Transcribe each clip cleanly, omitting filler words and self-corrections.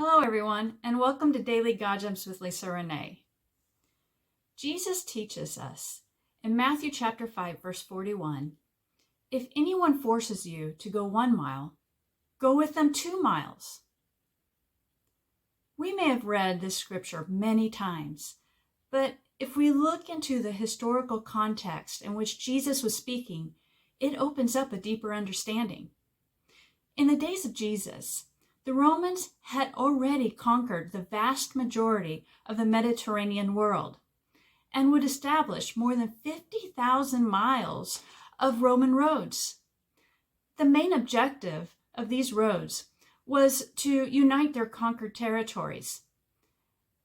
Hello, everyone, and welcome to Daily God Gems with Lisa Renee. Jesus teaches us in Matthew chapter 5, verse 41, if anyone forces you to go 1 mile, go with them 2 miles. We may have read this scripture many times, but if we look into the historical context in which Jesus was speaking, it opens up a deeper understanding. In the days of Jesus, the Romans had already conquered the vast majority of the Mediterranean world and would establish more than 50,000 miles of Roman roads. The main objective of these roads was to unite their conquered territories.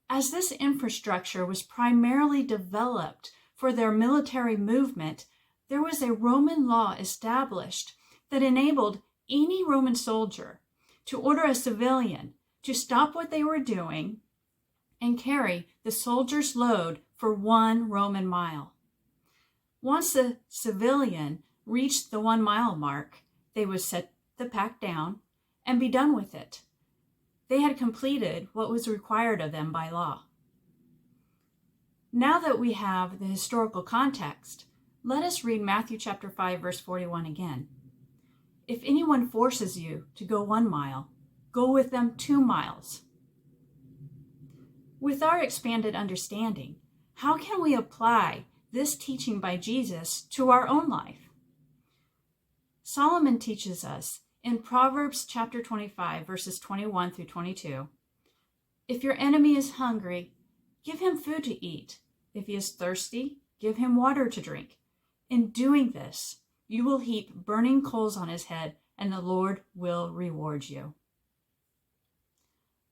As this infrastructure was primarily developed for their military movement, there was a Roman law established that enabled any Roman soldier to order a civilian to stop what they were doing and carry the soldier's load for 1 Roman mile. Once the civilian reached the 1 mile mark, they would set the pack down and be done with it. They had completed what was required of them by law. Now that we have the historical context, let us read Matthew chapter 5, verse 41 again. If anyone forces you to go 1 mile, go with them 2 miles. With our expanded understanding, how can we apply this teaching by Jesus to our own life? Solomon teaches us in Proverbs chapter 25, verses 21 through 22, if your enemy is hungry, give him food to eat. If he is thirsty, give him water to drink. In doing this, you will heap burning coals on his head, and the Lord will reward you.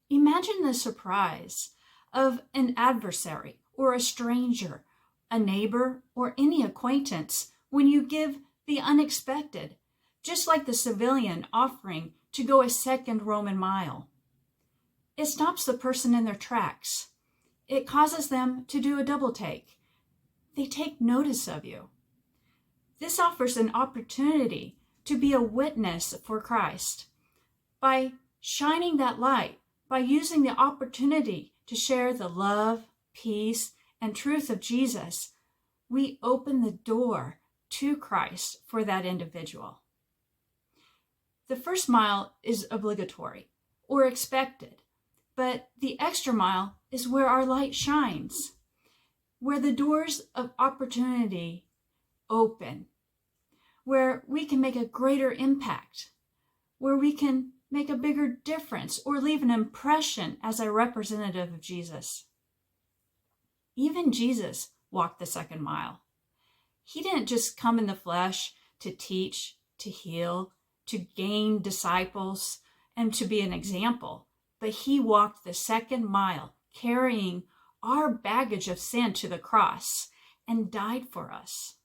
Imagine the surprise of an adversary or a stranger, a neighbor, or any acquaintance when you give the unexpected, just like the civilian offering to go a 2nd Roman mile. It stops the person in their tracks. It causes them to do a double take. They take notice of you. This offers an opportunity to be a witness for Christ. By shining that light, by using the opportunity to share the love, peace, and truth of Jesus, we open the door to Christ for that individual. The 1st mile is obligatory or expected, but the extra mile is where our light shines, where the doors of opportunity open, where we can make a greater impact, where we can make a bigger difference or leave an impression as a representative of Jesus. Even Jesus walked the 2nd mile. He didn't just come in the flesh to teach, to heal, to gain disciples, and to be an example, but he walked the 2nd mile, carrying our baggage of sin to the cross and died for us.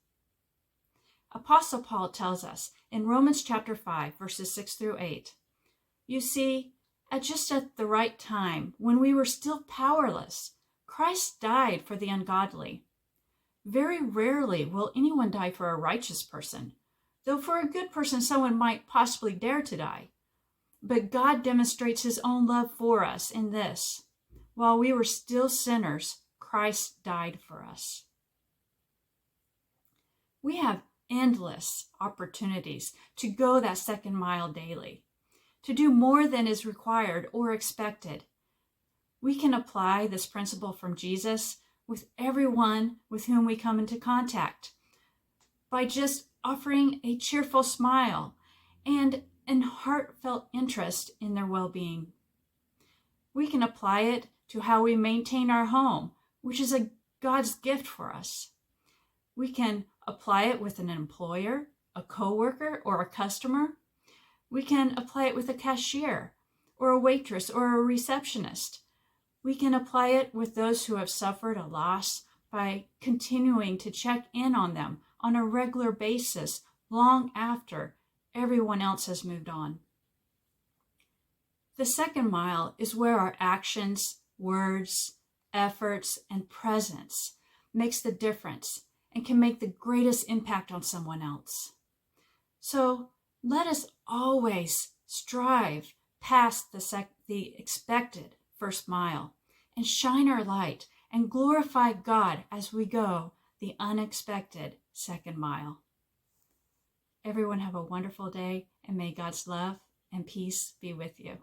Apostle Paul tells us in Romans chapter 5, verses 6 through 8, you see, just at the right time, when we were still powerless, Christ died for the ungodly. Very rarely will anyone die for a righteous person, though for a good person someone might possibly dare to die. But God demonstrates his own love for us in this. While we were still sinners, Christ died for us. We have endless opportunities to go that 2nd mile daily, to do more than is required or expected. We can apply this principle from Jesus with everyone with whom we come into contact by just offering a cheerful smile and heartfelt interest in their well-being. We can apply it to how we maintain our home, which is God's gift for us. We can apply it with an employer, a coworker, or a customer. We can apply it with a cashier, or a waitress, or a receptionist. We can apply it with those who have suffered a loss by continuing to check in on them on a regular basis long after everyone else has moved on. The 2nd mile is where our actions, words, efforts, and presence makes the difference and can make the greatest impact on someone else. So let us always strive past the expected first mile and shine our light and glorify God as we go the unexpected second mile. Everyone have a wonderful day, and may God's love and peace be with you.